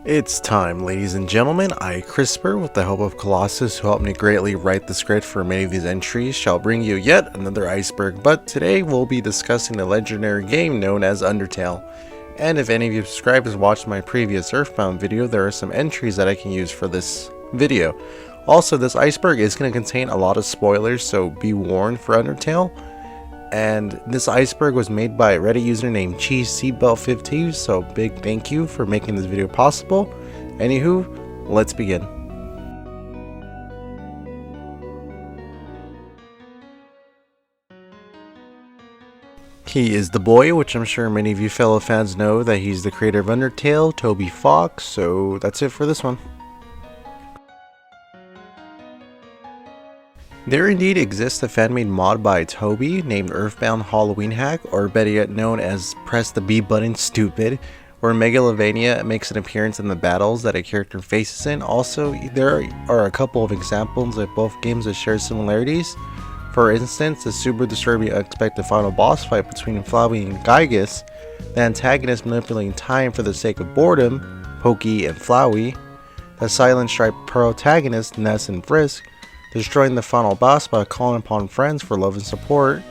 It's time, ladies and gentlemen. I, Crisper, with the help of Colossus, who helped me greatly write the script for many of these entries, shall bring you yet another iceberg, but today we'll be discussing a legendary game known as Undertale. And if any of you subscribers watched my previous Earthbound video, there are some entries that I can use for this video. Also, this iceberg is going to contain a lot of spoilers, so be warned for Undertale. And this iceberg was made by a Reddit user named CheeseSeatbelt50, so big thank you for making this video possible. Anywho, let's begin. He is the boy, which I'm sure many of you fellow fans know that he's the creator of Undertale, Toby Fox, so that's it for this one. There indeed exists a fan-made mod by Toby named Earthbound Halloween Hack, or better yet known as Press the B Button Stupid, where Megalovania makes an appearance in the battles that a character faces in. Also, there are a couple of examples of both games that share similarities. For instance, the super disturbing unexpected final boss fight between Flowey and Gygus, the antagonist manipulating time for the sake of boredom, Pokey and Flowey, the silent stripe protagonist, Ness and Frisk, destroying the final boss by calling upon friends for love and support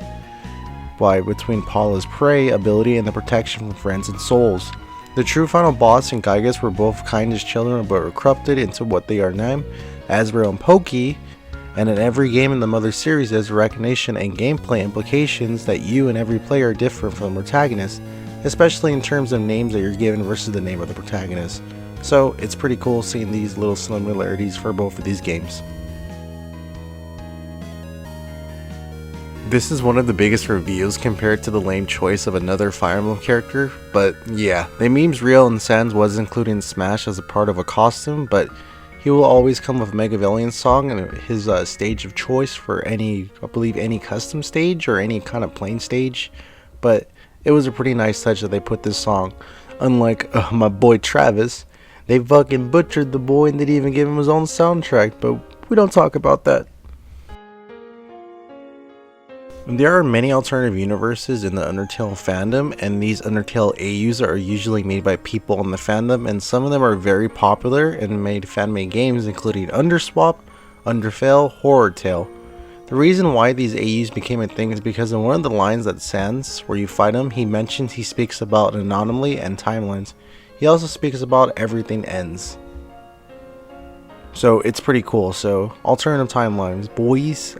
between Paula's prey ability and the protection from friends and souls. The true final boss and Gygus were both kind as children but were corrupted into what they are now, Asriel and Pokey, and in every game in the Mother series there's recognition and gameplay implications that you and every player are different from the protagonist, especially in terms of names that you're given versus the name of the protagonist. So it's pretty cool seeing these little similarities for both of these games. This is one of the biggest reveals compared to the lame choice of another Fire Emblem character, but yeah, the meme's real and Sans was included in Smash as a part of a costume, but he will always come with Megalovania's song and his stage of choice for any, I believe, any custom stage or any kind of plain stage, but it was a pretty nice touch that they put this song. Unlike my boy Travis, they fucking butchered the boy and didn't even give him his own soundtrack, but we don't talk about that. There are many alternative universes in the Undertale fandom, and these Undertale AUs are usually made by people in the fandom, and some of them are very popular and made fan-made games including Underswap, Undertale, Horror Tale. The reason why these AUs became a thing is because in one of the lines that Sans, where you fight him, he mentions he speaks about an anomaly and timelines. He also speaks about everything ends. So it's pretty cool. So alternative timelines, boys.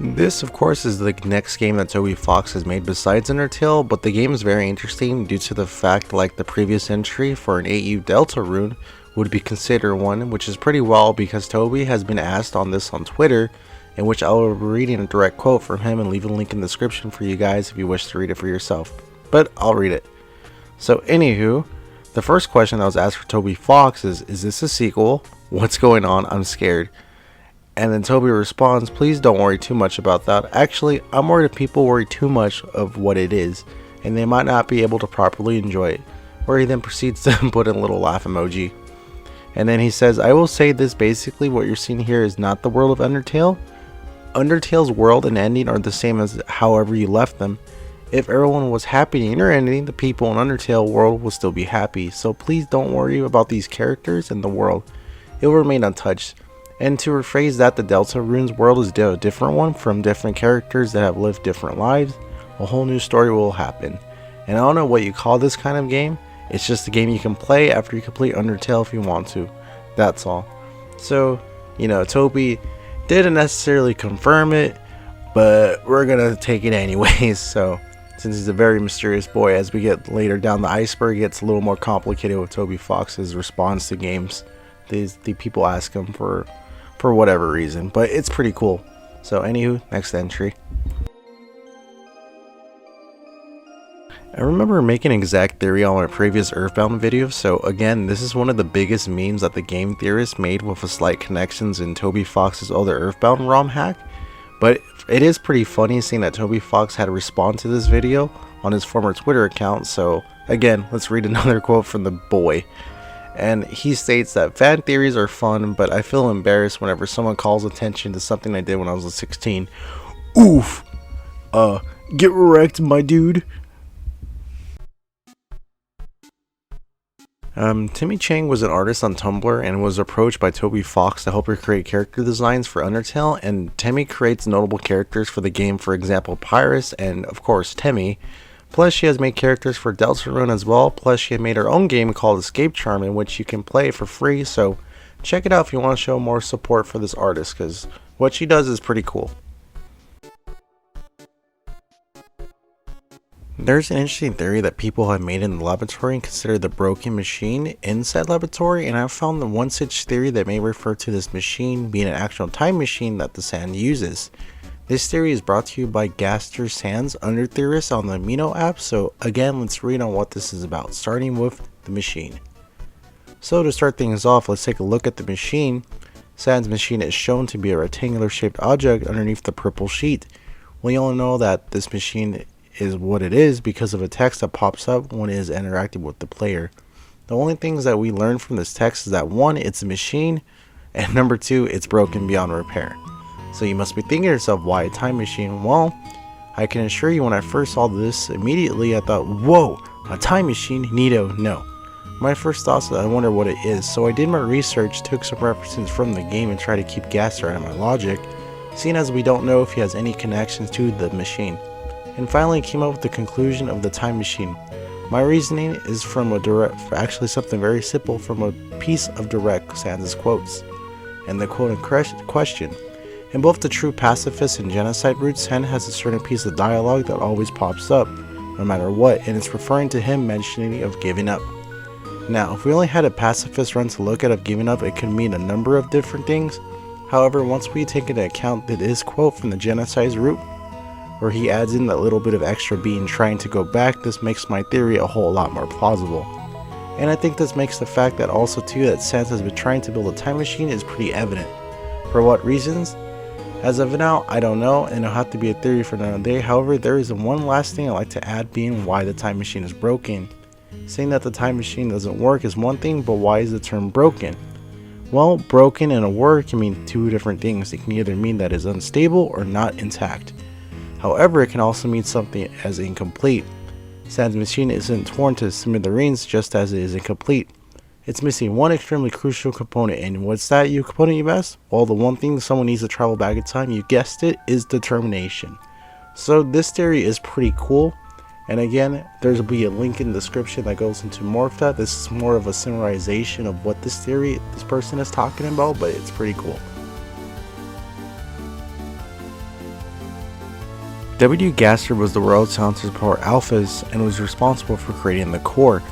This, of course, is the next game that Toby Fox has made besides Undertale, but the game is very interesting due to the fact, like the previous entry for an AU Delta rune would be considered one, which is pretty well because Toby has been asked on this on Twitter, in which I will be reading a direct quote from him and leave a link in the description for you guys if you wish to read it for yourself. But I'll read it. So anywho, the first question that was asked for Toby Fox is this a sequel? What's going on? I'm scared. And then Toby responds, please don't worry too much about that. Actually, I'm worried if people worry too much of what it is, and they might not be able to properly enjoy it. Where he then proceeds to put in a little laugh emoji. And then he says, I will say this, basically what you're seeing here is not the world of Undertale. Undertale's world and ending are the same as however you left them. If everyone was happy in your ending, the people in Undertale world will still be happy. So please don't worry about these characters and the world. It will remain untouched. And to rephrase that, the Delta Runes world is a different one from different characters that have lived different lives. A whole new story will happen. And I don't know what you call this kind of game. It's just a game you can play after you complete Undertale if you want to. That's all. So, you know, Toby didn't necessarily confirm it, but we're gonna take it anyways. So, since he's a very mysterious boy, as we get later down the iceberg, it gets a little more complicated with Toby Fox's response to games. The people ask him for whatever reason, but it's pretty cool. So anywho, next entry. I remember making an exact theory on my previous Earthbound video, so again, this is one of the biggest memes that the game theorists made with a slight connections in Toby Fox's other Earthbound ROM hack, but it is pretty funny seeing that Toby Fox had to respond to this video on his former Twitter account. So again, let's read another quote from the boy. And he states that fan theories are fun, but I feel embarrassed whenever someone calls attention to something I did when I was 16. Oof. Get wrecked, my dude. Timmy Chang was an artist on Tumblr and was approached by Toby Fox to help her create character designs for Undertale, and Timmy creates notable characters for the game, for example Pyrus and of course Timmy. Plus she has made characters for Deltarune as well, plus she had made her own game called Escape Charm in which you can play for free, so check it out if you want to show more support for this artist because what she does is pretty cool. There's an interesting theory that people have made in the laboratory and consider the broken machine in said laboratory, and I've found the one such theory that may refer to this machine being an actual time machine that the Sand uses. This theory is brought to you by Gaster Sands Under Theorist on the Amino app, so again let's read on what this is about, starting with the machine. So to start things off, let's take a look at the machine. Sand's machine is shown to be a rectangular shaped object underneath the purple sheet. We all know that this machine is what it is because of a text that pops up when it is interacting with the player. The only things that we learn from this text is that 1, it's a machine, and number 2, it's broken beyond repair. So you must be thinking to yourself, why a time machine? Well, I can assure you when I first saw this immediately I thought, whoa, a time machine? Neato, no. My first thoughts was I wonder what it is, so I did my research, took some references from the game and tried to keep Gaster out of my logic, seeing as we don't know if he has any connections to the machine. And finally came up with the conclusion of the time machine. My reasoning is from actually something very simple from a piece of direct Sans' quotes. And the quote in question, in both the true pacifist and genocide route, San has a certain piece of dialogue that always pops up, no matter what, and it's referring to him mentioning of giving up. Now, if we only had a pacifist run to look at of giving up, it could mean a number of different things. However, once we take into account that this quote from the genocide route, where he adds in that little bit of extra being trying to go back, this makes my theory a whole lot more plausible. And I think this makes the fact that also too that Sans has been trying to build a time machine is pretty evident. For what reasons? As of now, I don't know, and it'll have to be a theory for another day. However, there is one last thing I'd like to add, being why the time machine is broken. Saying that the time machine doesn't work is one thing, but why is the term broken? Well, broken in a word can mean two different things. It can either mean that it's unstable or not intact. However, it can also mean something as incomplete. Sans machine isn't torn to smithereens just as it is incomplete. It's missing one extremely crucial component, and what's that component, you ask? Well, the one thing someone needs to travel back in time, you guessed it, is determination. So this theory is pretty cool, and again, there'll be a link in the description that goes into more of that. This is more of a summarization of what this person is talking about, but it's pretty cool. W. Gaster was the world's talented power alphas and was responsible for creating the core.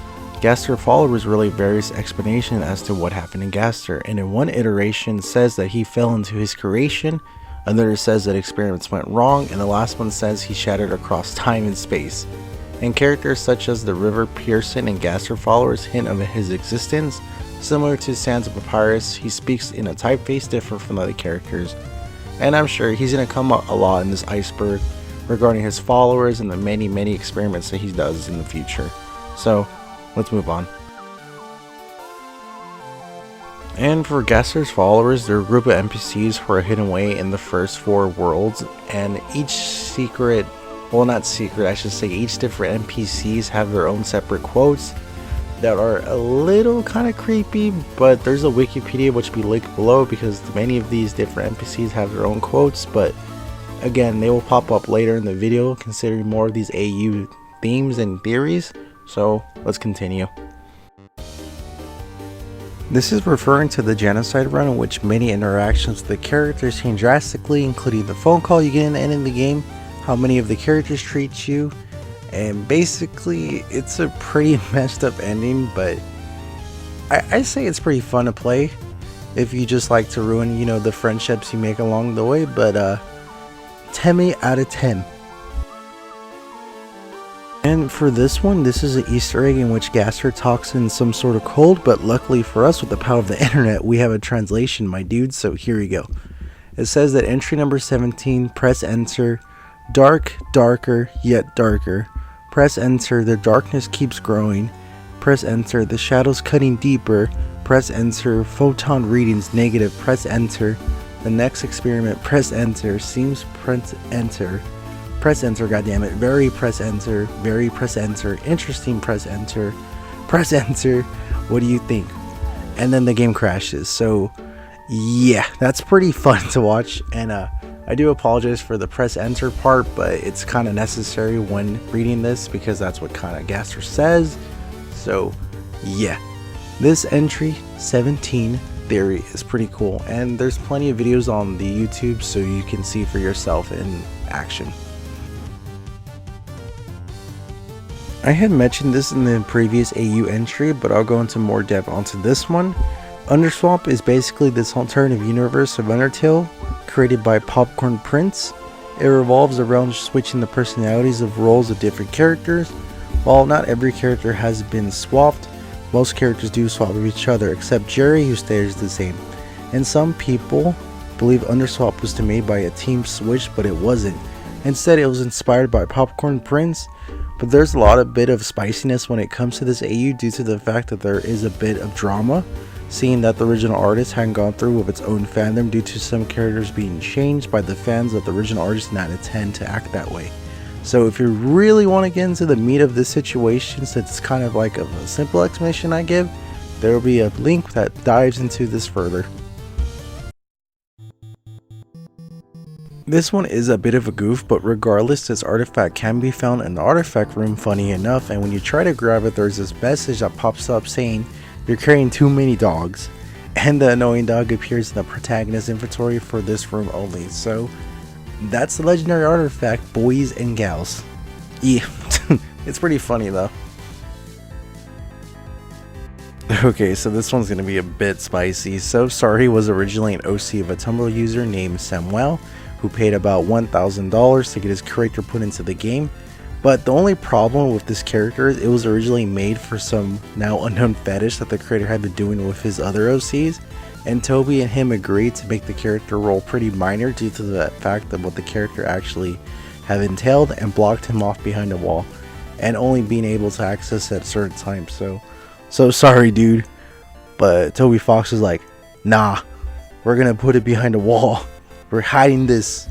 Gaster followers relate various explanations as to what happened in Gaster, and in one iteration says that he fell into his creation, another says that experiments went wrong, and the last one says he shattered across time and space. And characters such as the River Pearson and Gaster followers hint of his existence. Similar to Sans of Papyrus, he speaks in a typeface different from other characters, and I'm sure he's going to come up a lot in this iceberg regarding his followers and the many experiments that he does in the future. So let's move on. And for Gaster's followers, they're a group of NPCs who are hidden away in the first 4 worlds, and each secret, well not secret, I should say each different NPCs have their own separate quotes that are a little kind of creepy, but there's a Wikipedia which will be linked below because many of these different NPCs have their own quotes, but again, they will pop up later in the video considering more of these AU themes and theories. So let's continue. This is referring to the genocide run in which many interactions with the characters change drastically, including the phone call you get in the end of the game, how many of the characters treat you, and basically it's a pretty messed up ending, but I say it's pretty fun to play if you just like to ruin, the friendships you make along the way, but 10 out of 10. And for this one, this is an Easter egg in which Gaster talks in some sort of code, but luckily for us with the power of the internet, we have a translation, my dude, so here we go. It says that entry number 17, press enter, dark, darker, yet darker. Press enter, the darkness keeps growing. Press enter, the shadows cutting deeper. Press enter, photon readings negative. Press enter. The next experiment, press enter, seems press enter, goddammit, very press enter, interesting press enter, What do you think? And then the game crashes. So yeah, that's pretty fun to watch, and I do apologize for the press enter part, but it's kind of necessary when reading this because that's what kind of Gaster says. So yeah, this entry 17 theory is pretty cool, and there's plenty of videos on the YouTube so you can see for yourself in action. I had mentioned this in the previous AU entry, but I'll go into more depth onto this one. Underswap is basically this alternative universe of Undertale created by Popcorn Prince. It revolves around switching the personalities of roles of different characters. While not every character has been swapped, most characters do swap with each other except Jerry, who stays the same. And some people believe Underswap was made by a team switch, but it wasn't. Instead, it was inspired by Popcorn Prince. But there's a bit of spiciness when it comes to this AU due to the fact that there is a bit of drama, seeing that the original artist hadn't gone through with its own fandom due to some characters being changed by the fans of the original artist not intend to act that way. So if you really want to get into the meat of this situation, since it's kind of like a simple explanation I give, there will be a link that dives into this further. This one is a bit of a goof, but regardless, this artifact can be found in the artifact room funny enough, and when you try to grab it, there's this message that pops up saying you're carrying too many dogs, and the annoying dog appears in the protagonist inventory for this room only. So that's the legendary artifact, boys and gals. Yeah, it's pretty funny though. Okay, so this one's gonna be a bit spicy. So Sorry was originally an OC of a Tumblr user named Samuel, who paid about $1,000 to get his character put into the game. But the only problem with this character is it was originally made for some now unknown fetish that the creator had been doing with his other OCs, and Toby and him agreed to make the character role pretty minor due to the fact of what the character actually had entailed, and blocked him off behind a wall and only being able to access at certain times. So sorry dude, but Toby Fox was like, nah, we're gonna put it behind a wall. We're hiding this.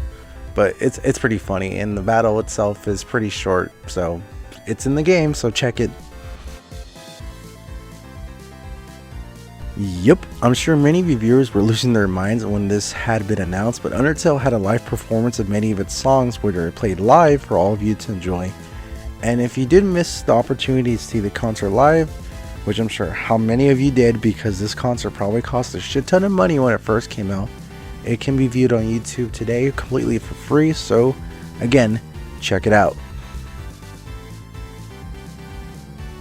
But it's pretty funny, and the battle itself is pretty short, so it's in the game, so check it. Yup, I'm sure many of you viewers were losing their minds when this had been announced, but Undertale had a live performance of many of its songs which are played live for all of you to enjoy. And if you did miss the opportunity to see the concert live, which I'm sure how many of you did because this concert probably cost a shit ton of money when it first came out, it can be viewed on YouTube today completely for free, so again, check it out.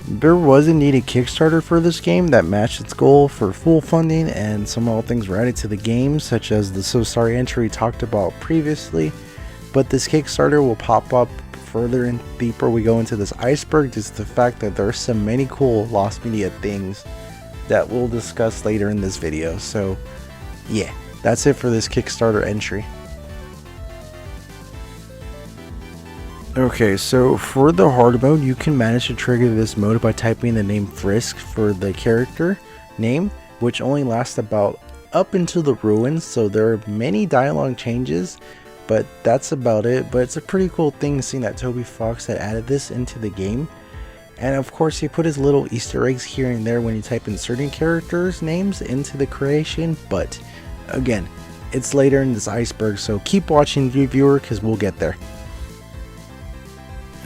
There was indeed a Kickstarter for this game that matched its goal for full funding, and some other things were added to the game, such as the So Sorry entry we talked about previously. But this Kickstarter will pop up further and deeper we go into this iceberg, just the fact that there are so many cool lost media things that we'll discuss later in this video. So yeah, that's it for this Kickstarter entry. Okay, so for the hard mode, you can manage to trigger this mode by typing the name Frisk for the character name, which only lasts about up into the ruins, so there are many dialogue changes, but that's about it. But it's a pretty cool thing seeing that Toby Fox had added this into the game. And of course, he put his little Easter eggs here and there when you type in certain characters' names into the creation, but again, it's later in this iceberg, so keep watching, viewer, because we'll get there.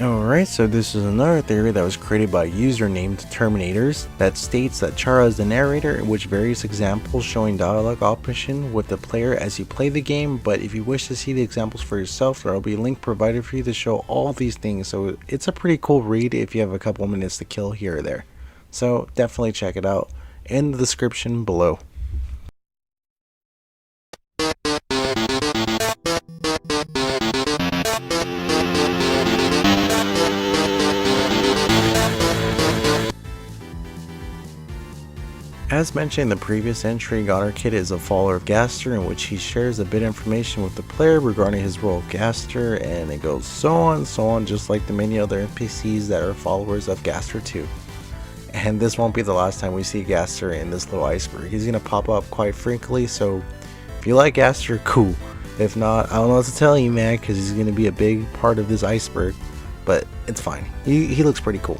Alright, so this is another theory that was created by a user named Terminators that states that Chara is the narrator, in which various examples showing dialogue option with the player as you play the game, but if you wish to see the examples for yourself, there will be a link provided for you to show all these things, so it's a pretty cool read if you have a couple minutes to kill here or there. So definitely check it out in the description below. As mentioned in the previous entry, Goddard Kid is a follower of Gaster, in which he shares a bit of information with the player regarding his role of Gaster, and it goes so on, just like the many other NPCs that are followers of Gaster too. And this won't be the last time we see Gaster in this little iceberg. He's going to pop up quite frequently, so if you like Gaster, cool. If not, I don't know what to tell you, man, because he's going to be a big part of this iceberg, but it's fine. He looks pretty cool.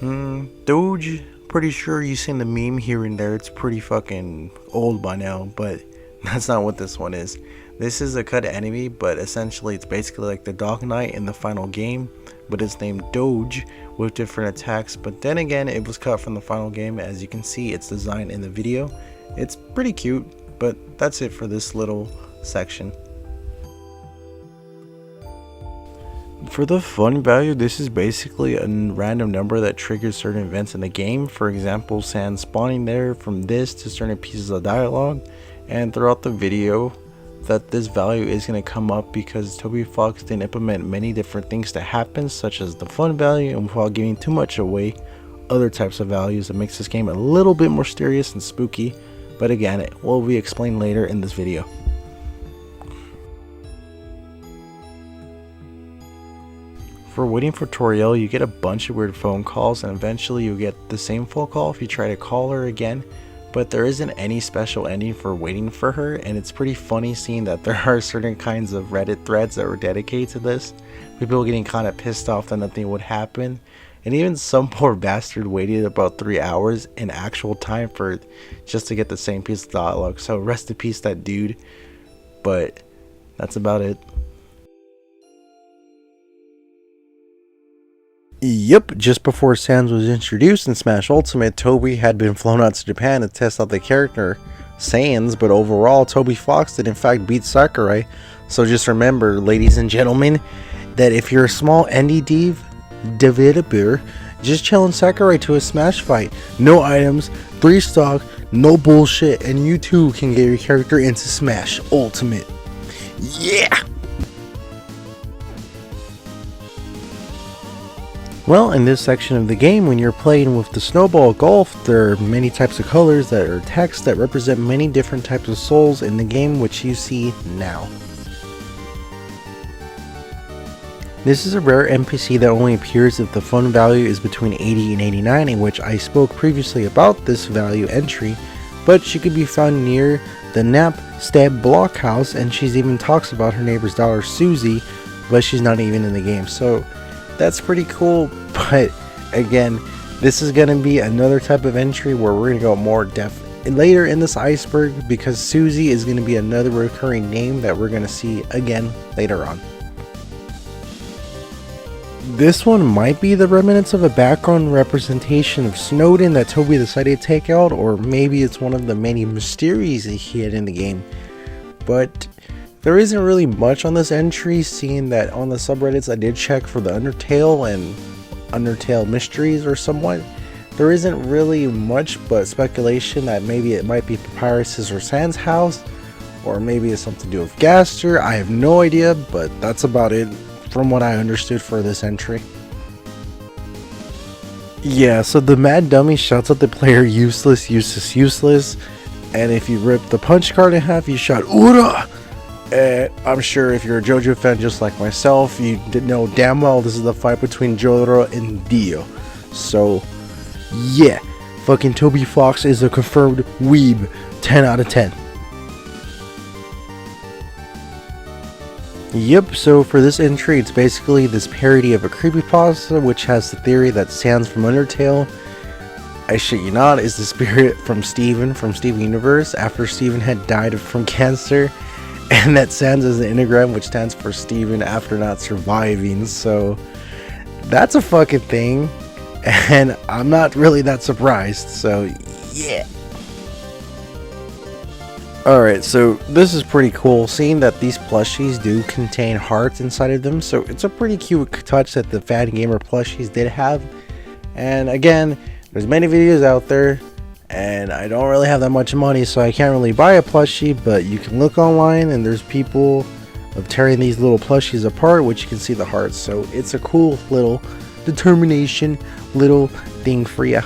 Doge, pretty sure you've seen the meme here and there. It's pretty fucking old by now, but that's not what this one is. This is a cut enemy, but essentially it's basically like the Dog Knight in the final game, but it's named Doge with different attacks. But then again, it was cut from the final game. As you can see, it's designed in the video. It's pretty cute, but that's it for this little section. For the fun value, this is basically a random number that triggers certain events in the game. For example, Sans spawning there from this to certain pieces of dialogue, and throughout the video that this value is going to come up because Toby Fox didn't implement many different things to happen, such as the fun value, and without giving too much away, other types of values that makes this game a little bit more mysterious and spooky. But again, it will be explained later in this video. For waiting for Toriel, you get a bunch of weird phone calls, and eventually you get the same phone call if you try to call her again, but there isn't any special ending for waiting for her. And it's pretty funny seeing that there are certain kinds of Reddit threads that were dedicated to this, people getting kind of pissed off that nothing would happen, and even some poor bastard waited about 3 hours in actual time for just to get the same piece of dialogue. So rest in peace that dude, but that's about it. Yep, just before Sans was introduced in Smash Ultimate, Toby had been flown out to Japan to test out the character Sans, but overall, Toby Fox did in fact beat Sakurai. So just remember, ladies and gentlemen, that if you're a small indie developer, just challenge Sakurai to a Smash fight. No items, 3 stock, no bullshit, and you too can get your character into Smash Ultimate. Yeah! Well, in this section of the game, when you're playing with the Snowball Golf, there are many types of colors that are text that represent many different types of souls in the game, which you see now. This is a rare NPC that only appears if the fun value is between 80 and 89, in which I spoke previously about this value entry, but she could be found near the Nap Stab Blockhouse, and she even talks about her neighbor's daughter Susie, but she's not even in the game. So that's pretty cool, but again, this is going to be another type of entry where we're going to go more depth later in this iceberg, because Susie is going to be another recurring name that we're going to see again later on. This one might be the remnants of a background representation of Snowden that Toby decided to take out, or maybe it's one of the many mysteries he had in the game, but there isn't really much on this entry, seeing that on the subreddits I did check for the Undertale and Undertale mysteries or somewhat. There isn't really much but speculation that maybe it might be Papyrus's or Sans house, or maybe it's something to do with Gaster. I have no idea, but that's about it from what I understood for this entry. Yeah, so the Mad Dummy shouts at the player useless, useless, useless, and if you rip the punch card in half, you shout Ura! I'm sure if you're a JoJo fan just like myself, you did know damn well this is the fight between Jotaro and Dio. So, yeah, fucking Toby Fox is a confirmed weeb. 10 out of 10. Yep, so for this entry, it's basically this parody of a creepypasta, which has the theory that Sans from Undertale, I shit you not, is the spirit from Steven from Steven Universe after Steven had died from cancer. And that Sans is an anagram which stands for Steven after not surviving. So that's a fucking thing, and I'm not really that surprised. So yeah. Alright, so this is pretty cool, seeing that these plushies do contain hearts inside of them. So it's a pretty cute touch that the Fan Gamer plushies did have. And again, there's many videos out there, and I don't really have that much money, so I can't really buy a plushie, but you can look online and there's people of tearing these little plushies apart, which you can see the hearts. So it's a cool little determination little thing for ya.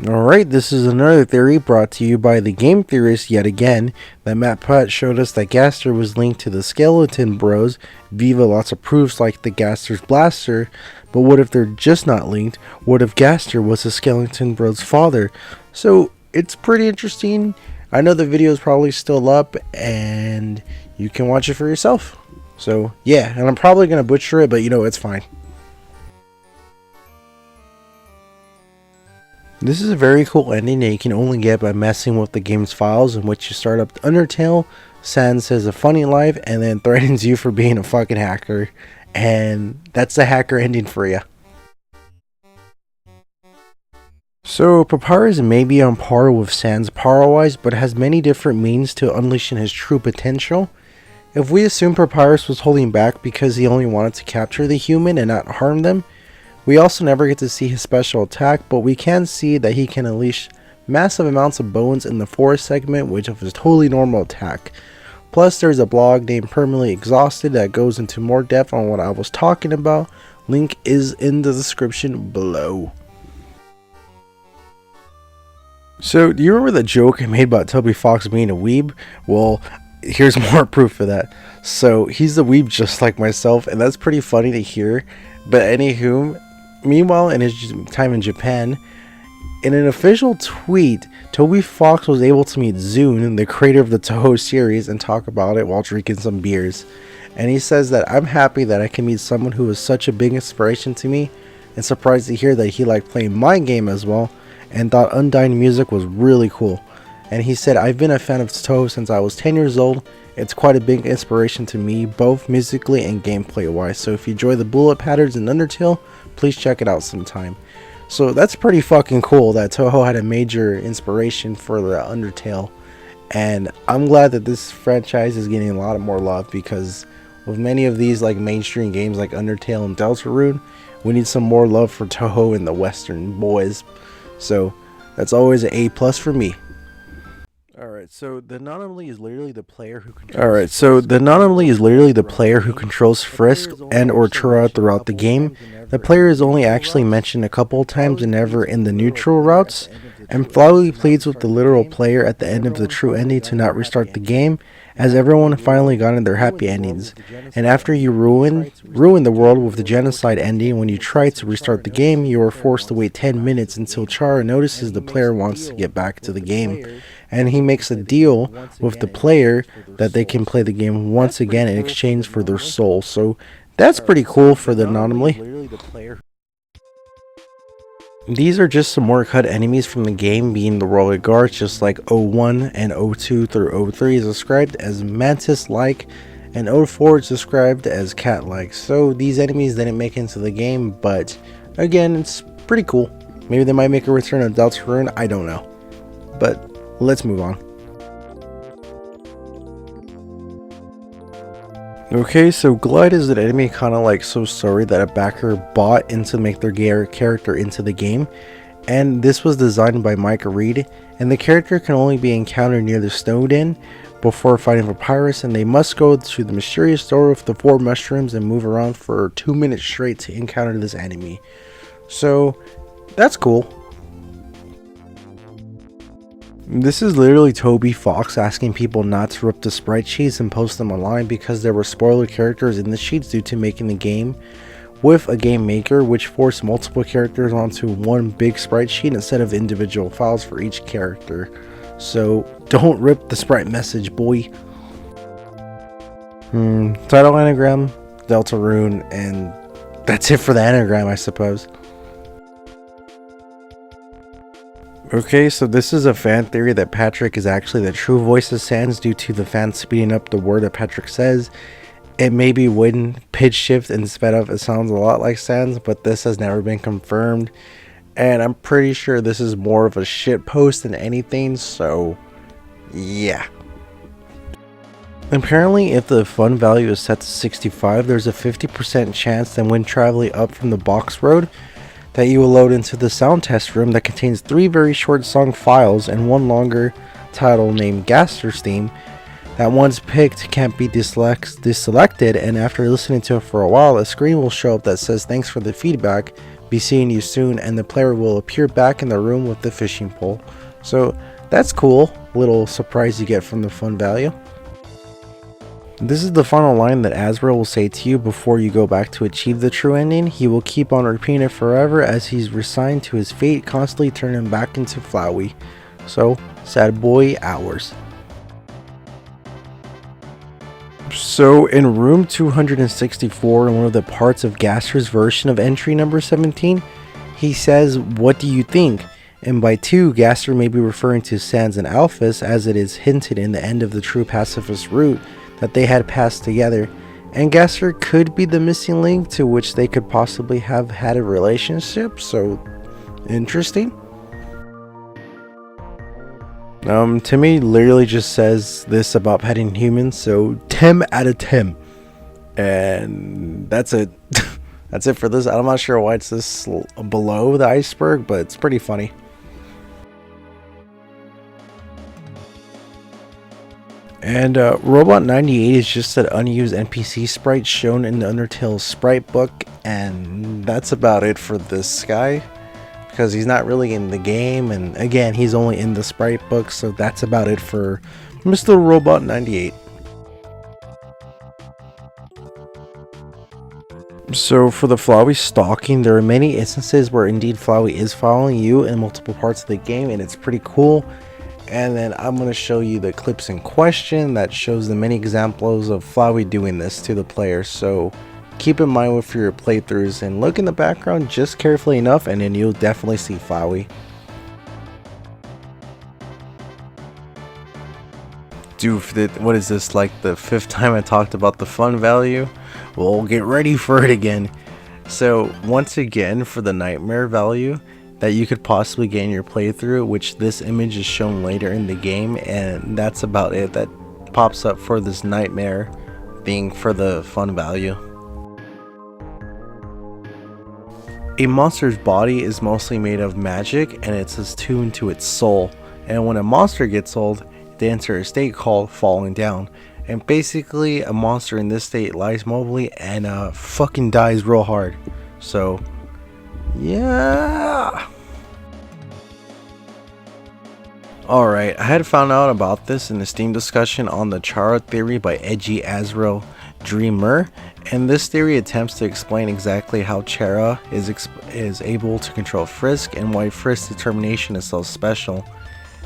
Alright, this is another theory brought to you by the game theorist yet again, that Matt Pratt showed us that Gaster was linked to the Skeleton Bros. Viva lots of proofs like the Gaster's blaster, but what if they're just not linked? What if Gaster was the Skeleton Bros' father? So it's pretty interesting. I know the video is probably still up and you can watch it for yourself. So yeah, and I'm probably going to butcher it, but you know, it's fine. This is a very cool ending that you can only get by messing with the game's files, in which you start up Undertale, Sans has a funny life, and then threatens you for being a fucking hacker. And that's the hacker ending for you. So Papyrus may be on par with Sans power-wise, but has many different means to unleashing his true potential. If we assume Papyrus was holding back because he only wanted to capture the human and not harm them, we also never get to see his special attack, but we can see that he can unleash massive amounts of bones in the forest segment, which is a totally normal attack. Plus there's a blog named Permanently Exhausted that goes into more depth on what I was talking about. Link is in the description below. So, do you remember the joke I made about Toby Fox being a weeb? Well, here's more proof of that. So, he's a weeb just like myself, and that's pretty funny to hear. But anywho, meanwhile, in his time in Japan, in an official tweet, Toby Fox was able to meet Zune, the creator of the Toho series, and talk about it while drinking some beers. And he says that, "I'm happy that I can meet someone who was such a big inspiration to me, and surprised to hear that he liked playing my game as well, and thought Undying music was really cool." And he said, "I've been a fan of Toho since I was 10 years old. It's quite a big inspiration to me, both musically and gameplay wise. So if you enjoy the bullet patterns in Undertale, please check it out sometime." So that's pretty fucking cool that Toho had a major inspiration for the Undertale. And I'm glad that this franchise is getting a lot more love, because with many of these like mainstream games like Undertale and Deltarune, we need some more love for Toho and the Western boys. So that's always an A+ for me. Alright, so the anomaly is literally the player who controls Frisk and or Tura throughout the game. The player is only actually mentioned a couple times and never in the neutral routes, and Flowey pleads with the literal player at the end of the true ending to not restart the game, as everyone finally got in their happy endings. And after you ruin the world with the genocide ending, when you try to restart the game, you are forced to wait 10 minutes until Chara notices the player wants to get back to the game, and he makes a deal with the player that they can play the game once again in exchange for their soul. So that's pretty cool for the anomaly. These are just some more cut enemies from the game, being the Royal Guards, just like O1 and O2 through O3 is described as mantis-like, and O4 is described as cat-like. So these enemies didn't make it into the game, but again, it's pretty cool. Maybe they might make a return of Deltarune, I don't know. But let's move on. Okay, so Glide is an enemy kind of like So Sorry that a backer bought in to make their character into the game, and this was designed by Micah Reed, and the character can only be encountered near the Snowden before fighting Papyrus, and they must go to the mysterious door with the 4 mushrooms and move around for 2 minutes straight to encounter this enemy. So that's cool. This is literally Toby Fox asking people not to rip the sprite sheets and post them online because there were spoiler characters in the sheets due to making the game with a game maker, which forced multiple characters onto one big sprite sheet instead of individual files for each character. So don't rip the sprite message, boy. Title anagram, Deltarune, and that's it for the anagram, I suppose. Okay, so this is a fan theory that Patrick is actually the true voice of Sans due to the fans speeding up the word that Patrick says. It may be when pitch shift and sped up, it sounds a lot like Sans, but this has never been confirmed. And I'm pretty sure this is more of a shit post than anything, so yeah. Apparently, if the fun value is set to 65, there's a 50% chance that when traveling up from the box road, that you will load into the sound test room that contains 3 very short song files and 1 longer title named Gaster's Theme. That one's picked can't be deselected, and after listening to it for a while, a screen will show up that says "Thanks for the feedback, be seeing you soon," and the player will appear back in the room with the fishing pole. So that's cool, little surprise you get from the fun value. This is the final line that Azrael will say to you before you go back to achieve the true ending. He will keep on repeating it forever as he's resigned to his fate, constantly turning him back into Flowey. So, sad boy hours. So, in room 264, in one of the parts of Gaster's version of entry number 17, he says, "What do you think?" And by two, Gaster may be referring to Sans and Alphys, as it is hinted in the end of the True Pacifist route that they had passed together, and Gaster could be the missing link to which they could possibly have had a relationship, so interesting. Timmy literally just says this about petting humans, so 10 out of 10. And that's it. That's it for this. I'm not sure why it's this below the iceberg, but it's pretty funny. And Robot 98 is just an unused NPC sprite shown in the Undertale sprite book, and that's about it for this guy, because he's not really in the game, and again, he's only in the sprite book, so that's about it for Mr. Robot 98. So for the Flowey stalking, there are many instances where indeed Flowey is following you in multiple parts of the game, and it's pretty cool. And then I'm going to show you the clips in question that shows the many examples of Flowey doing this to the player. So keep in mind with your playthroughs and look in the background just carefully enough, and then you'll definitely see Flowey. Dude, what is this, like the 5th time I talked about the fun value? Well, get ready for it again. So once again, for the nightmare value that you could possibly get in your playthrough, which this image is shown later in the game, and that's about it that pops up for this nightmare thing for the fun value. A monster's body is mostly made of magic, and it's attuned to its soul, and when a monster gets old, they enter a state called falling down, and basically a monster in this state lies mobily and fucking dies real hard. So yeah. Alright, I had found out about this in the Steam discussion on the Chara theory by Edgy Azrael Dreamer, and this theory attempts to explain exactly how Chara is able to control Frisk and why Frisk's determination is so special.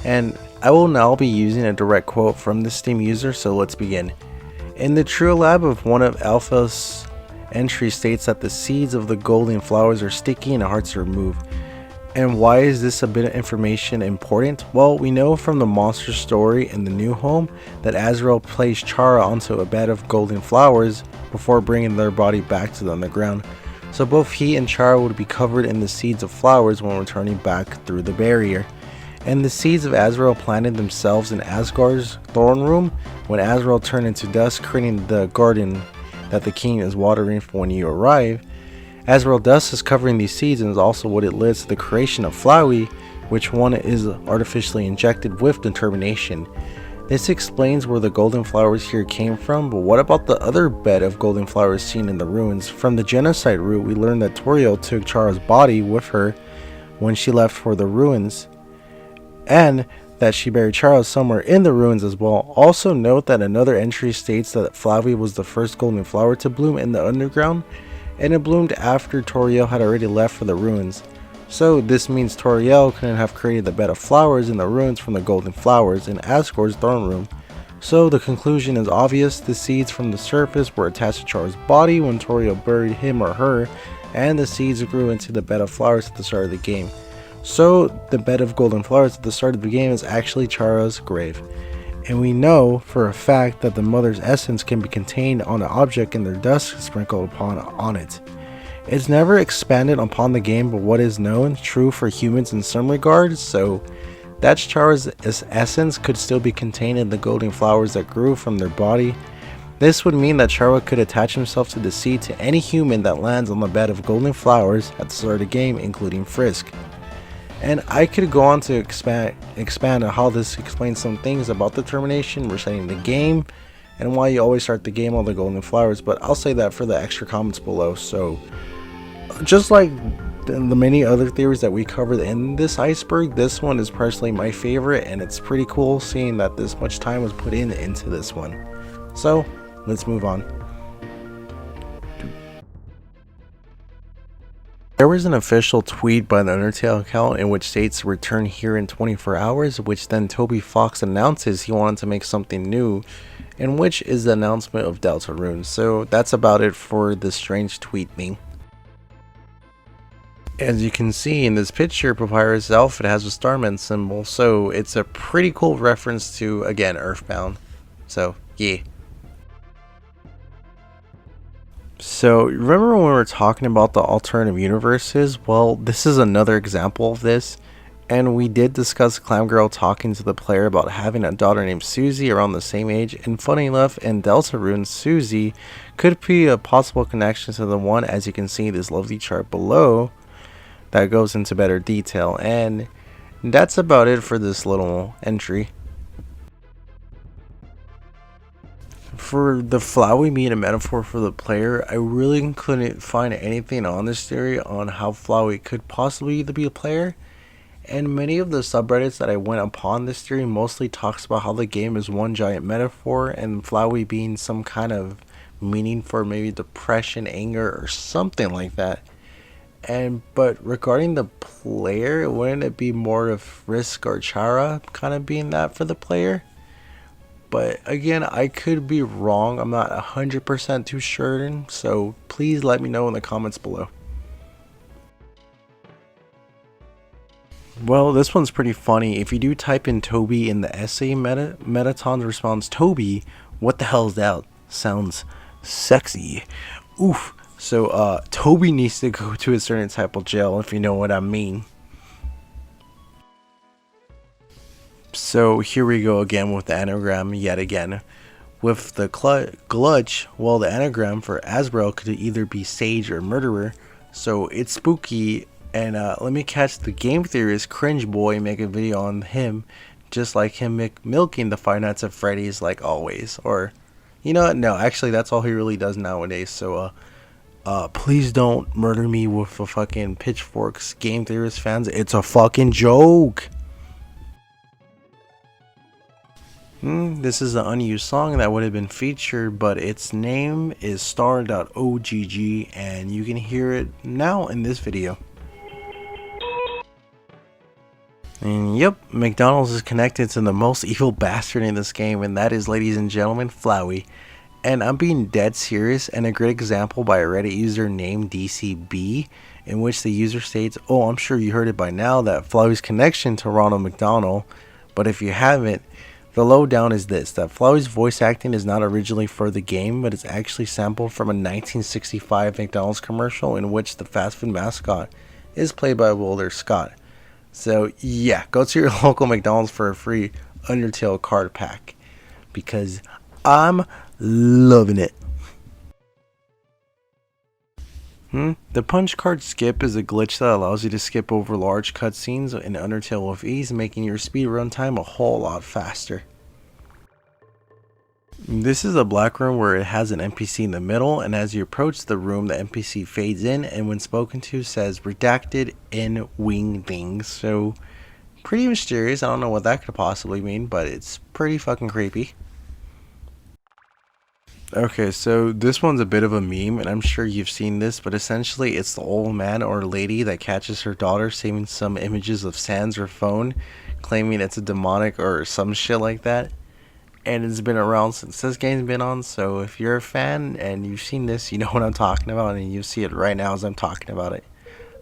And I will now be using a direct quote from the Steam user, so let's begin. In the True Lab of one of Alpha's entry states that the seeds of the golden flowers are sticky and hard to remove. And why is this a bit of information important? Well, we know from the monster story in the new home that Azrael placed Chara onto a bed of golden flowers before bringing their body back to the underground. So both he and Chara would be covered in the seeds of flowers when returning back through the barrier. And the seeds of Azrael planted themselves in Asgard's throne room when Azrael turned into dust, creating the garden that the king is watering for when you arrive. Azrael dust is covering these seeds and is also what it leads to the creation of Flowey, which one is artificially injected with determination. This explains where the golden flowers here came from, but what about the other bed of golden flowers seen in the ruins? From the genocide route, we learned that Toriel took Chara's body with her when she left for the ruins, and that she buried Chara somewhere in the ruins as well. Also note that another entry states that Flowey was the first golden flower to bloom in the underground, and it bloomed after Toriel had already left for the ruins. So this means Toriel couldn't have created the bed of flowers in the ruins from the golden flowers in Asgard's throne room. So the conclusion is obvious: the seeds from the surface were attached to Chara's body when Toriel buried him or her, and the seeds grew into the bed of flowers at the start of the game. So the bed of golden flowers at the start of the game is actually Chara's grave. And we know for a fact that the mother's essence can be contained on an object and their dust sprinkled on it. It's never expanded upon the game, but what is known, true for humans in some regards, so that Chara's essence could still be contained in the golden flowers that grew from their body. This would mean that Chara could attach himself to the seed to any human that lands on the bed of golden flowers at the start of the game, including Frisk. And I could go on to expand on how this explains some things about determination, resetting the game, and why you always start the game on the golden flowers, but I'll say that for the extra comments below. So just like the many other theories that we covered in this iceberg, this one is personally my favorite, and it's pretty cool seeing that this much time was put into this one. So let's move on. There was an official tweet by the Undertale account in which states return here in 24 hours, which then Toby Fox announces he wanted to make something new, and which is the announcement of Deltarune. So that's about it for this strange tweet thing. As you can see in this picture, Papyrus' outfit has a Starman symbol, so it's a pretty cool reference to, again, Earthbound. So, yeah. So, remember when we were talking about the alternative universes? Well, this is another example of this. And we did discuss Clam Girl talking to the player about having a daughter named Susie around the same age. And funny enough, in Deltarune, Susie could be a possible connection to the one, as you can see this lovely chart below that goes into better detail. And that's about it for this little entry. For the Flowey being a metaphor for the player, I really couldn't find anything on this theory on how Flowey could possibly either be a player. And many of the subreddits that I went upon this theory mostly talks about how the game is one giant metaphor and Flowey being some kind of meaning for maybe depression, anger, or something like that. And but regarding the player, wouldn't it be more of Risk or Chara kind of being that for the player? But again, I could be wrong. I'm not 100% too certain, so please let me know in the comments below. Well, this one's pretty funny. If you do type in Toby in the essay, Metatons responds, Toby, what the hell is that? Sounds sexy. Oof. So, Toby needs to go to a certain type of jail, if you know what I mean. So, here we go again with the anagram yet again. With the glutch, well, the anagram for Asbel could either be sage or murderer. So, it's spooky. And let me catch the game theorist Cringe Boy make a video on him, just like him milking the Five Nights at Freddy's like always. Or, you know what? No, actually, that's all he really does nowadays. So, please don't murder me with the fucking pitchforks, game theorist fans. It's a fucking joke. This is an unused song that would have been featured, but its name is star.ogg, and you can hear it now in this video. And yep, McDonald's is connected to the most evil bastard in this game, and that is, ladies and gentlemen, Flowey. And I'm being dead serious, and a great example by a Reddit user named DCB, in which the user states, oh, I'm sure you heard it by now, that Flowey's connection to Ronald McDonald, but if you haven't, the lowdown is this, that Flowey's voice acting is not originally for the game, but it's actually sampled from a 1965 McDonald's commercial in which the fast food mascot is played by Walter Scott. So yeah, go to your local McDonald's for a free Undertale card pack, because I'm loving it. The punch card skip is a glitch that allows you to skip over large cutscenes in Undertale with ease, making your speedrun time a whole lot faster. This is a black room where it has an NPC in the middle, and as you approach the room, the NPC fades in, and when spoken to says redacted in wing things. So pretty mysterious. I don't know what that could possibly mean, but it's pretty fucking creepy. Okay, so this one's a bit of a meme, and I'm sure you've seen this, but essentially it's the old man or lady that catches her daughter saving some images of Sans or phone, claiming it's a demonic or some shit like that. And it's been around since this game's been on, so if you're a fan and you've seen this, you know what I'm talking about, and you see it right now as I'm talking about it.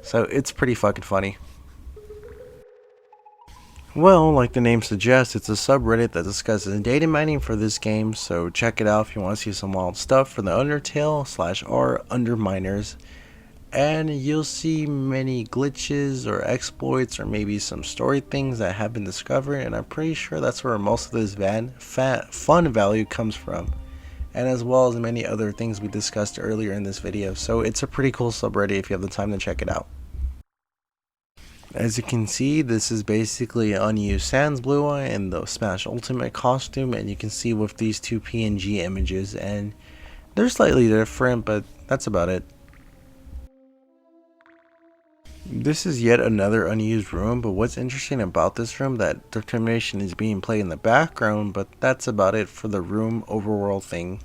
So it's pretty fucking funny. Well, like the name suggests, it's a subreddit that discusses data mining for this game, so check it out if you want to see some wild stuff for the Undertale/R Underminers. And you'll see many glitches or exploits or maybe some story things that have been discovered, and I'm pretty sure that's where most of this fun value comes from, and as well as many other things we discussed earlier in this video. So it's a pretty cool subreddit if you have the time to check it out. As you can see, this is basically an unused Sans Blue Eye in the Smash Ultimate costume, and you can see with these two PNG images, and they're slightly different, but that's about it. This is yet another unused room, but what's interesting about this room, that Determination is being played in the background, but that's about it for the room overworld thing.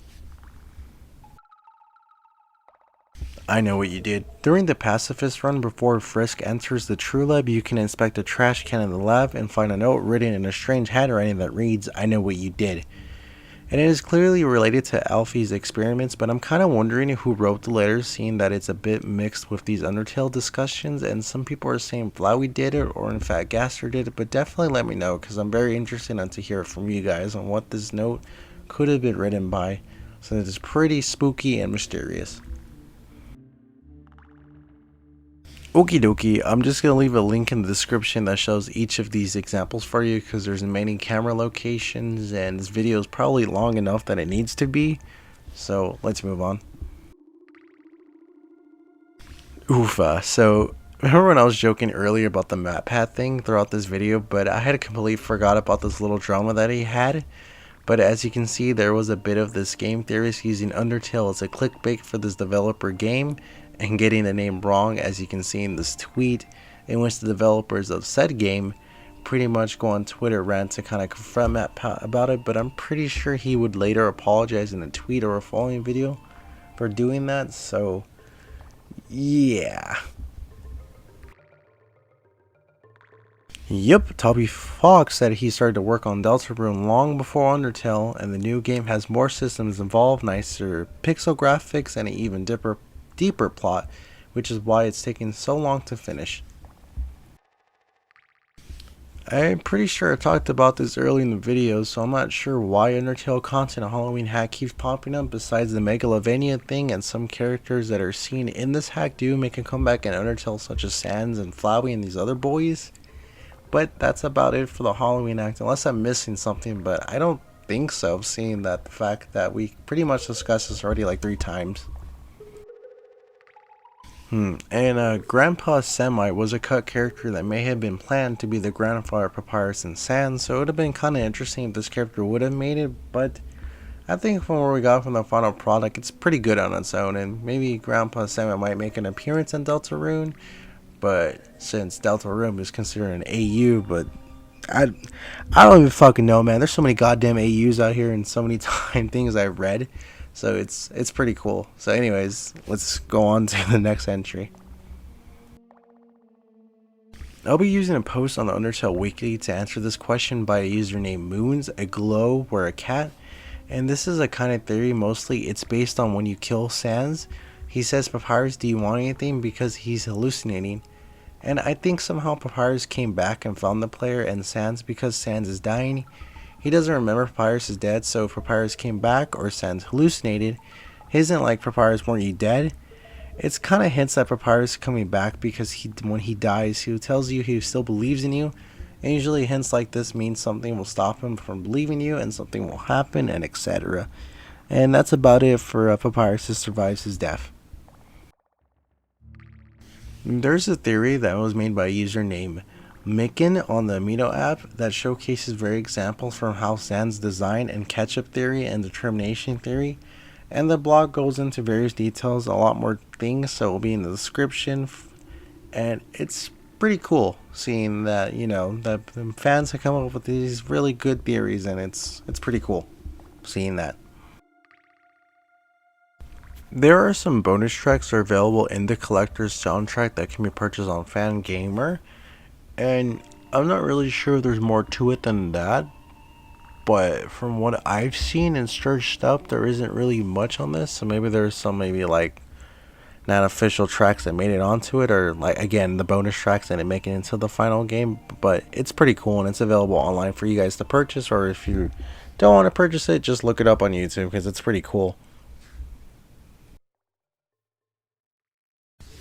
I know what you did. During the pacifist run before Frisk enters the True Lab, you can inspect a trash can in the lab and find a note written in a strange handwriting that reads, I know what you did. And it is clearly related to Alfie's experiments, but I'm kind of wondering who wrote the letter, seeing that it's a bit mixed with these Undertale discussions, and some people are saying Flowey did it, or in fact Gaster did it, but definitely let me know, because I'm very interested to hear from you guys on what this note could have been written by, since it's pretty spooky and mysterious. Okie dokie, I'm just going to leave a link in the description that shows each of these examples for you because there's many camera locations and this video is probably long enough that it needs to be. So let's move on. Oofa, so remember when I was joking earlier about the map path thing throughout this video, but I had completely forgot about this little drama that he had. But as you can see, there was a bit of this game theorist using Undertale as a clickbait for this developer game and getting the name wrong, as you can see in this tweet, in which the developers of said game pretty much go on Twitter rant to kind of confront Matt about it, but I'm pretty sure he would later apologize in a tweet or a following video for doing that, so yeah. Yep, Toby Fox said he started to work on Deltarune long before Undertale, and the new game has more systems involved, nicer pixel graphics, and an even deeper plot, which is why it's taking so long to finish. I'm pretty sure I talked about this early in the video, so I'm not sure why Undertale content on Halloween hack keeps popping up besides the Megalovania thing, and some characters that are seen in this hack do make a comeback in Undertale, such as Sans and Flowey and these other boys. But that's about it for the Halloween act, unless I'm missing something, but I don't think so, seeing that the fact that we pretty much discussed this already like 3 times. And Grandpa Semite was a cut character that may have been planned to be the grandfather of Papyrus and Sans, so it would have been kind of interesting if this character would have made it, but I think from what we got from the final product, it's pretty good on its own, and maybe Grandpa Semite might make an appearance in Deltarune, but since Deltarune is considered an AU, but I don't even fucking know, man. There's so many goddamn AUs out here and so many things I've read. So it's pretty cool. So anyways, let's go on to the next entry. I'll be using a post on the Undertale Wiki to answer this question by a user named Moons, a glow, or a cat. And this is a kind of theory, mostly it's based on when you kill Sans. He says, Papyrus, do you want anything? Because he's hallucinating. And I think somehow Papyrus came back and found the player and Sans because Sans is dying. He doesn't remember Papyrus is dead, so if Papyrus came back or Sans hallucinated, it isn't like Papyrus, weren't you dead? It's kind of hints at Papyrus coming back because when he dies, he tells you he still believes in you. And usually hints like this means something will stop him from believing you and something will happen and etc. And that's about it for Papyrus who survives his death. There's a theory that was made by a user named Micken on the Amino app that showcases various examples from how Sans design and catch-up theory and determination theory, and the blog goes into various details, a lot more things, so it will be in the description, and it's pretty cool seeing that, you know, that the fans have come up with these really good theories, and it's pretty cool seeing that. There are some bonus tracks that are available in the collector's soundtrack that can be purchased on Fangamer. And I'm not really sure if there's more to it than that, but from what I've seen and searched up, there isn't really much on this. So maybe there's some like not official tracks that made it onto it, or like again the bonus tracks that didn't make it into the final game. But it's pretty cool and it's available online for you guys to purchase, or if you don't want to purchase it, just look it up on YouTube because it's pretty cool.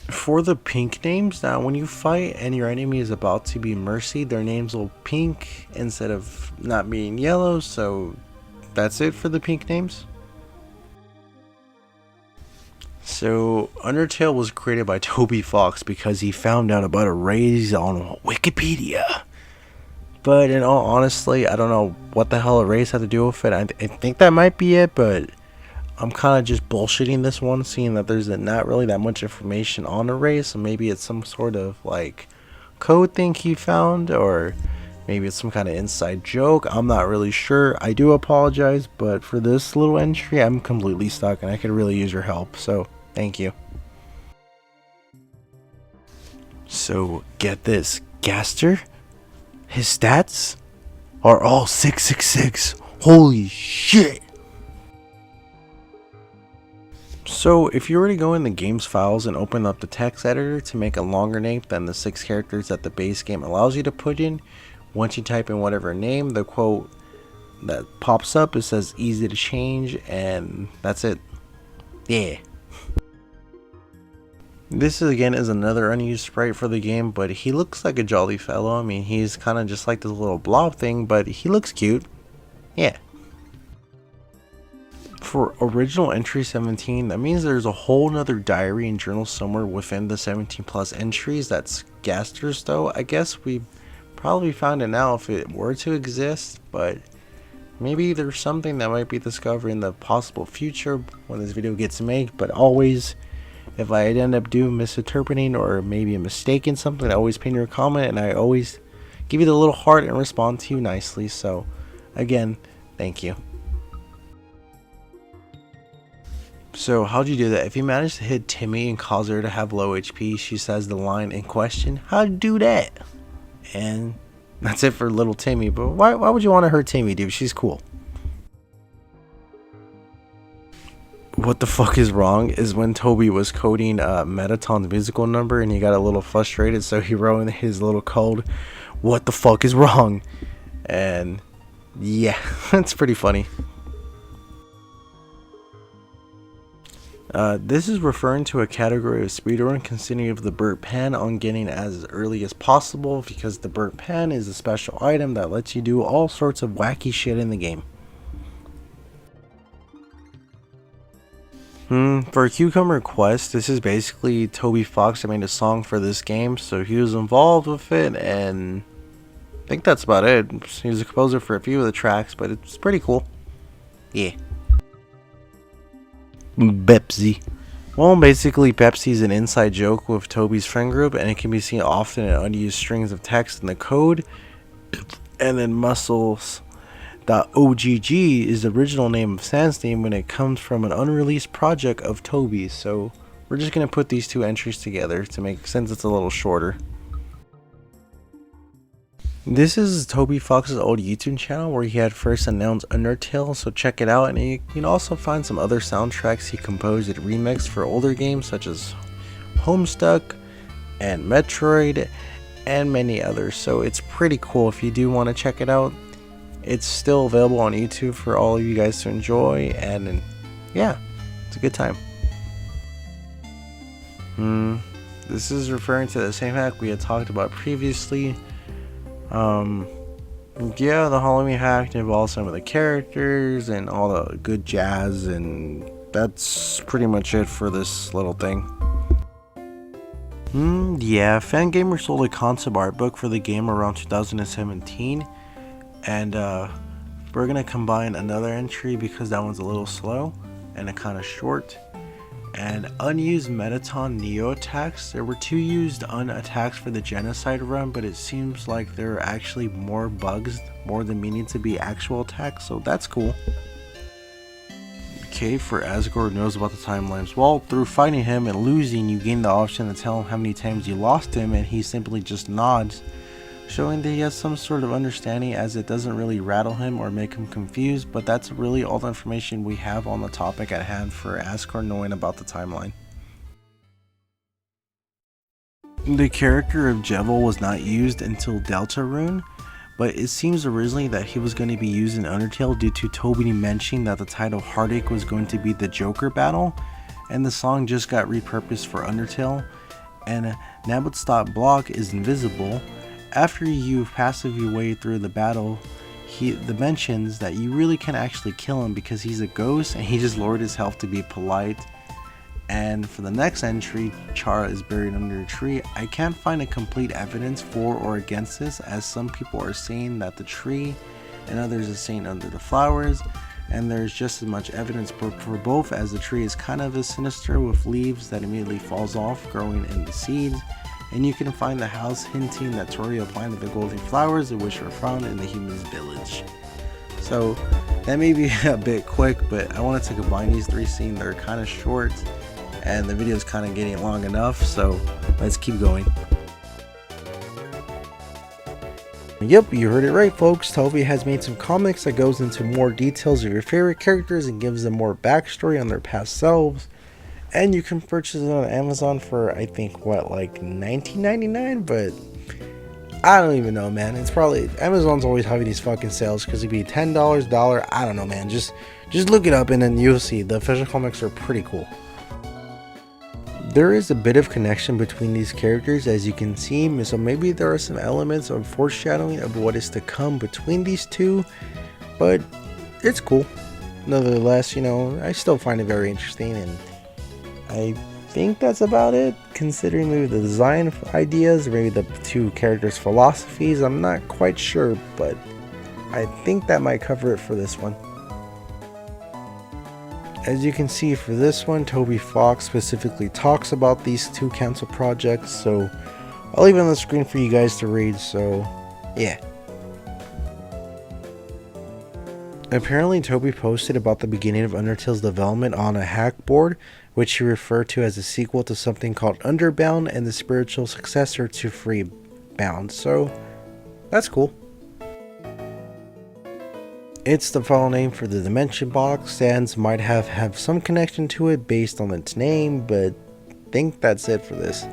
For the pink names, now when you fight and your enemy is about to be mercied, their names will pink instead of not being yellow, so that's it for the pink names. So Undertale was created by Toby Fox because he found out about arrays on Wikipedia. But in all honesty, I don't know what the hell arrays have to do with it. I think that might be it, but I'm kind of just bullshitting this one, seeing that there's not really that much information on arrays, so maybe it's some sort of like code thing he found, or maybe it's some kind of inside joke. I'm not really sure. I do apologize, but for this little entry, I'm completely stuck and I could really use your help, so thank you. So get this, Gaster, his stats are all 666. Holy shit! So if you were to go in the game's files and open up the text editor to make a longer name than the 6 characters that the base game allows you to put in, once you type in whatever name, the quote that pops up, it says easy to change, and that's it. Yeah. This again is another unused sprite for the game, but he looks like a jolly fellow. I mean, he's kind of just like this little blob thing, but he looks cute. Yeah. For original entry 17, that means there's a whole nother diary and journal somewhere within the 17 plus entries that's Gaster's, though. I guess we probably found it now if it were to exist, but maybe there's something that might be discovered in the possible future when this video gets made. But always, if I end up doing misinterpreting or maybe a mistake in something, I always pin your comment and I always give you the little heart and respond to you nicely. So again, thank you. So how'd you do that? If you manage to hit Timmy and cause her to have low HP, she says the line in question, how'd you do that? And that's it for little Timmy, but why would you want to hurt Timmy, dude? She's cool. What the fuck is wrong is when Toby was coding Metaton's musical number and he got a little frustrated, so he wrote in his little code, what the fuck is wrong? And yeah, it's pretty funny. This is referring to a category of speedrun consisting of the burnt pan on getting as early as possible, because the burnt pan is a special item that lets you do all sorts of wacky shit in the game. For Cucumber Quest, this is basically Toby Fox that made a song for this game, so he was involved with it, and I think that's about it. He was a composer for a few of the tracks, but it's pretty cool. Yeah. Pepsi. Well, basically Pepsi is an inside joke with Toby's friend group, and it can be seen often in unused strings of text in the code. And then muscles.ogg is the original name of Sans name when it comes from an unreleased project of Toby's. So we're just going to put these two entries together to make sense. It's a little shorter. This is Toby Fox's old YouTube channel where he had first announced Undertale, so check it out, and you can also find some other soundtracks he composed and remixed for older games such as Homestuck and Metroid and many others, so it's pretty cool if you do want to check it out. It's still available on YouTube for all of you guys to enjoy, and yeah, it's a good time. This is referring to the same hack we had talked about previously. Yeah, the Halloween hack involves some of the characters and all the good jazz, and that's pretty much it for this little thing. Yeah, Fangamer sold a concept art book for the game around 2017, and we're gonna combine another entry because that one's a little slow and kind of short. And unused Metaton Neo attacks. There were 2 used attacks for the genocide run, but it seems like there are actually more bugs more than meaning to be actual attacks, so that's cool. Okay, for Asgore knows about the timelines. Well, through fighting him and losing, you gain the option to tell him how many times you lost him, and he simply just nods, showing that he has some sort of understanding, as it doesn't really rattle him or make him confused, but that's really all the information we have on the topic at hand for Asgore knowing about the timeline. The character of Jevil was not used until Deltarune, but it seems originally that he was going to be used in Undertale due to Toby mentioning that the title Heartache was going to be the Joker battle, and the song just got repurposed for Undertale. And Nabut's stop block is invisible. After you passive your way through the battle, he mentions that you really can't actually kill him because he's a ghost and he just lowered his health to be polite. And for the next entry, Chara is buried under a tree. I can't find a complete evidence for or against this, as some people are saying that the tree and others are saying under the flowers, and there's just as much evidence for both, as the tree is kind of sinister with leaves that immediately falls off growing in the seeds. And you can find the house hinting that Tori planted the golden flowers which were found in the human's village. So that may be a bit quick, but I wanted to combine these 3 scenes. They're kind of short and the video is kind of getting long enough, so let's keep going. Yep, you heard it right, folks. Toby has made some comics that goes into more details of your favorite characters and gives them more backstory on their past selves. and you can purchase it on Amazon for I think what, like $19.99, but I don't even know, man. It's probably Amazon's always having these fucking sales because it'd be $10, dollar. I don't know, man. Just look it up and then you'll see the official comics are pretty cool. There is a bit of connection between these characters, as you can see, so maybe there are some elements of foreshadowing of what is to come between these two, but it's cool. Nonetheless, you know, I still find it very interesting, and I think that's about it, considering maybe the design ideas, or maybe the two characters' philosophies. I'm not quite sure, but I think that might cover it for this one. As you can see for this one, Toby Fox specifically talks about these two cancel projects, so I'll leave it on the screen for you guys to read, so yeah. Apparently Toby posted about the beginning of Undertale's development on a hack board, which he referred to as a sequel to something called Underbound and the spiritual successor to Freebound, so that's cool. It's the file name for the dimension box. Sans might have some connection to it based on its name, but I think that's it for this.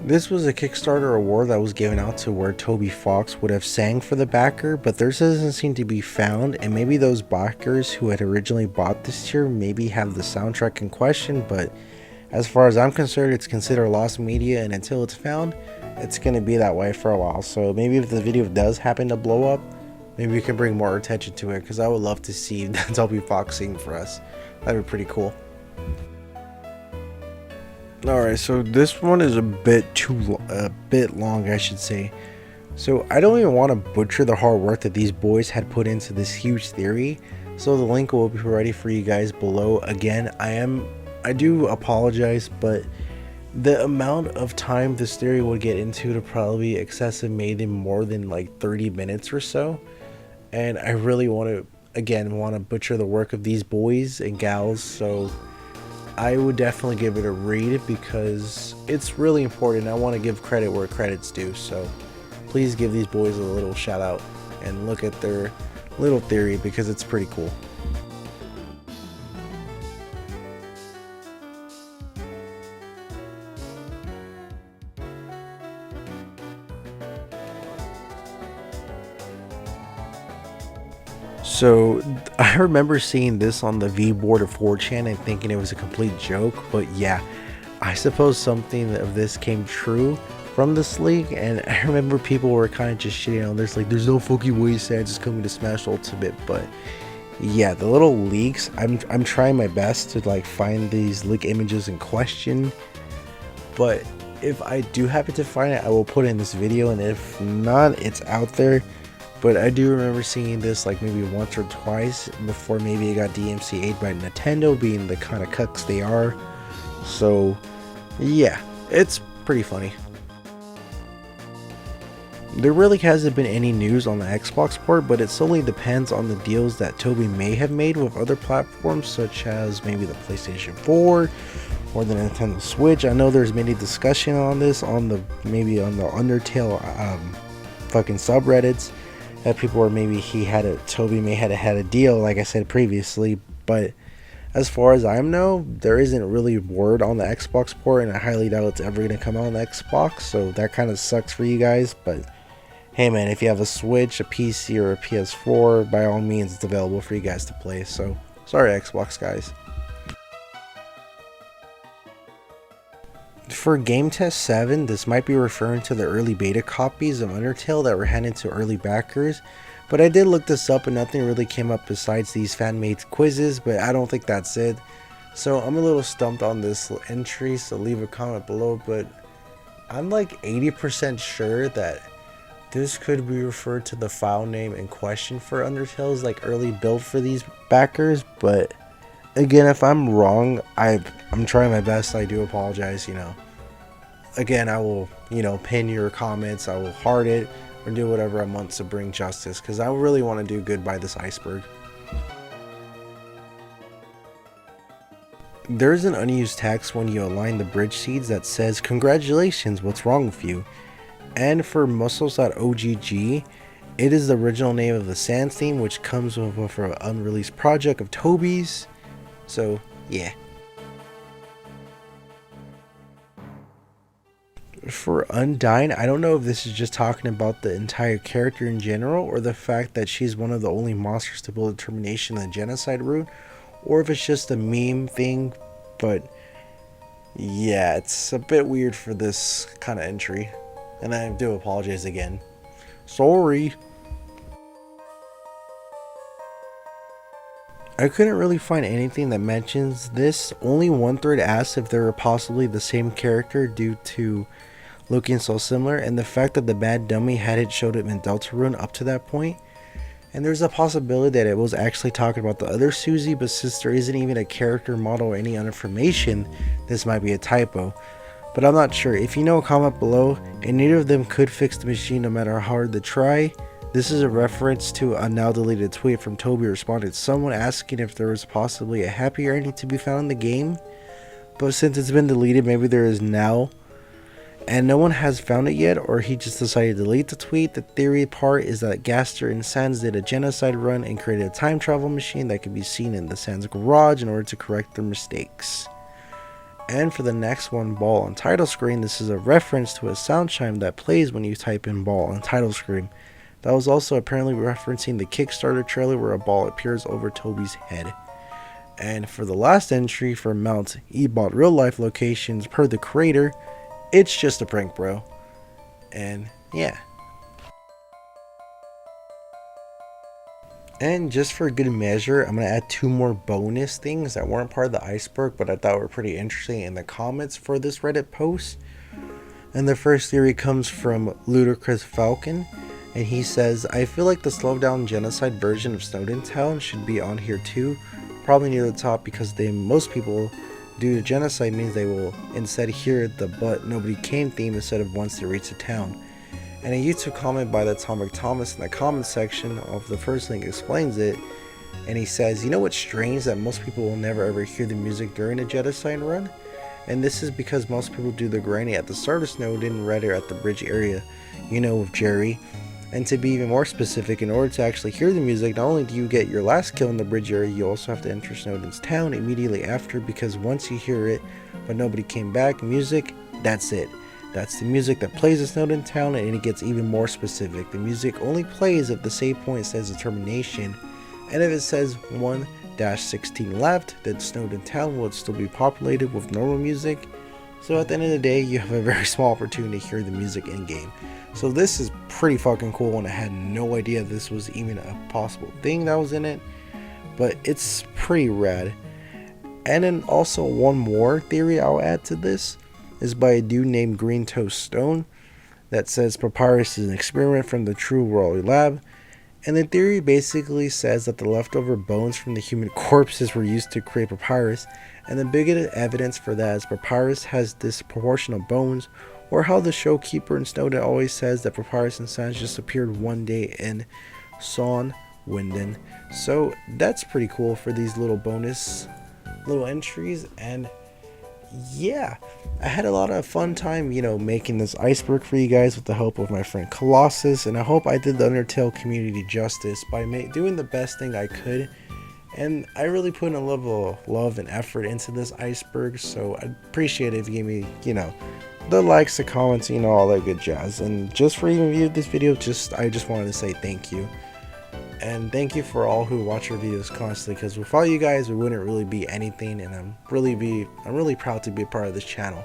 This was a Kickstarter award that was given out to where Toby Fox would have sang for the backer, but theirs doesn't seem to be found, and maybe those backers who had originally bought this tier maybe have the soundtrack in question, but as far as I'm concerned, it's considered lost media, and until it's found, it's going to be that way for a while. So maybe if the video does happen to blow up, maybe we can bring more attention to it, because I would love to see Toby Fox sing for us. That'd be pretty cool. Alright, so this one is a bit long, I should say. So I don't even want to butcher the hard work that these boys had put into this huge theory. So the link will be ready for you guys below. Again, I do apologize, but the amount of time this theory would get into to probably excessive made in more than like 30 minutes or so. And I really want to butcher the work of these boys and gals, so I would definitely give it a read because it's really important. I want to give credit where credit's due, so please give these boys a little shout out and look at their little theory because it's pretty cool. So I remember seeing this on the V board of 4chan and thinking it was a complete joke, but yeah, I suppose something of this came true from this leak, and I remember people were kind of just shitting on this, like there's no fucking way Sans is coming to Smash Ultimate, but yeah, the little leaks, I'm trying my best to like find these leak images in question, but if I do happen to find it, I will put it in this video, and if not, it's out there. But I do remember seeing this like maybe once or twice before maybe it got DMCA'd by Nintendo, being the kind of cucks they are. So yeah, it's pretty funny. There really hasn't been any news on the Xbox port, but it solely depends on the deals that Toby may have made with other platforms, such as maybe the PlayStation 4 or the Nintendo Switch. I know there's many discussion on this on the Undertale fucking subreddits, that people were maybe Toby may have had a deal, like I said previously, but as far as I know, there isn't really word on the Xbox port, and I highly doubt it's ever going to come out on the Xbox, so that kind of sucks for you guys. But hey man, if you have a Switch, a PC, or a PS4, by all means it's available for you guys to play, so sorry Xbox guys. For Game Test 7, this might be referring to the early beta copies of Undertale that were handed to early backers, but I did look this up and nothing really came up besides these fan-made quizzes, but I don't think that's it. So I'm a little stumped on this entry, so leave a comment below, but I'm like 80% sure that this could be referred to the file name in question for Undertale's like early build for these backers, but again, if I'm wrong, I'm trying my best. I do apologize, you know. Again, I will, pin your comments. I will heart it or do whatever I want to bring justice, because I really want to do good by this iceberg. There's an unused text when you align the bridge seeds that says, "Congratulations, what's wrong with you?" And for muscles.ogg, it is the original name of the Sans theme, which comes with an unreleased project of Toby's. So yeah. For Undyne, I don't know if this is just talking about the entire character in general, or the fact that she's one of the only monsters to build determination and genocide rune, or if it's just a meme thing. But yeah, it's a bit weird for this kind of entry, and I do apologize again. Sorry. I couldn't really find anything that mentions this. Only one thread asked if they were possibly the same character due to looking so similar, and the fact that the bad dummy hadn't showed him in Deltarune up to that point. And there's a possibility that it was actually talking about the other Susie, but since there isn't even a character model or any other information, this might be a typo. But I'm not sure. If you know, comment below, and neither of them could fix the machine no matter how hard they try. This is a reference to a now deleted tweet from Toby responded to someone asking if there was possibly a happy ending to be found in the game. But since it's been deleted, maybe there is now. And no one has found it yet, or he just decided to delete the tweet. The theory part is that Gaster and Sans did a genocide run and created a time travel machine that could be seen in the Sans garage in order to correct their mistakes. And for the next one, ball on title screen, this is a reference to a sound chime that plays when you type in ball on title screen. That was also apparently referencing the Kickstarter trailer where a ball appears over Toby's head. And for the last entry for Mount Ebot real life locations per the creator, it's just a prank, bro. And yeah. And just for good measure, I'm going to add 2 more bonus things that weren't part of the iceberg, but I thought were pretty interesting in the comments for this Reddit post. And the first theory comes from Ludicrous Falcon. And he says, I feel like the slowed down genocide version of Snowden Town should be on here too. Probably near the top because most people do the genocide means they will instead hear the but nobody came theme instead of once they reach the town. And a YouTube comment by the Atomic Thomas in the comment section of the first link explains it. And he says, you know what's strange? That most people will never ever hear the music during a genocide run? And this is because most people do the granny at the start of Snowden rather at the bridge area, you know, with Jerry. And to be even more specific, in order to actually hear the music, not only do you get your last kill in the bridge area, you also have to enter Snowden's town immediately after, because once you hear it, but nobody came back, music, that's it. That's the music that plays in Snowden town, and it gets even more specific. The music only plays if the save point says determination, and if it says 1-16 left, then Snowden town would still be populated with normal music. So at the end of the day, you have a very small opportunity to hear the music in game. So this is pretty fucking cool, and I had no idea this was even a possible thing that was in it. But it's pretty rad. And then also one more theory I'll add to this is by a dude named Green Toast Stone that says Papyrus is an experiment from the True World Lab. And the theory basically says that the leftover bones from the human corpses were used to create Papyrus. And the biggest evidence for that is Papyrus has disproportional bones, or how the showkeeper in Snowden always says that Papyrus and Sans just appeared one day in Son Winden. So that's pretty cool for these little bonus little entries. And yeah, I had a lot of fun time, you know, making this iceberg for you guys with the help of my friend Colossus, and I hope I did the Undertale community justice by doing the best thing I could. And I really put in a level of love and effort into this iceberg, so I'd appreciate it if you gave me, you know, the likes, the comments, you know, all that good jazz. And just for even viewing this video, I just wanted to say thank you. And thank you for all who watch our videos constantly, because without you guys, we wouldn't really be anything, and I'm really proud to be a part of this channel.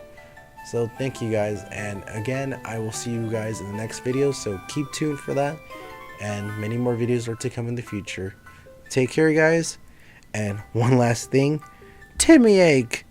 So thank you guys, and again, I will see you guys in the next video, so keep tuned for that, and many more videos are to come in the future. Take care, guys, and one last thing, Timmy Egg!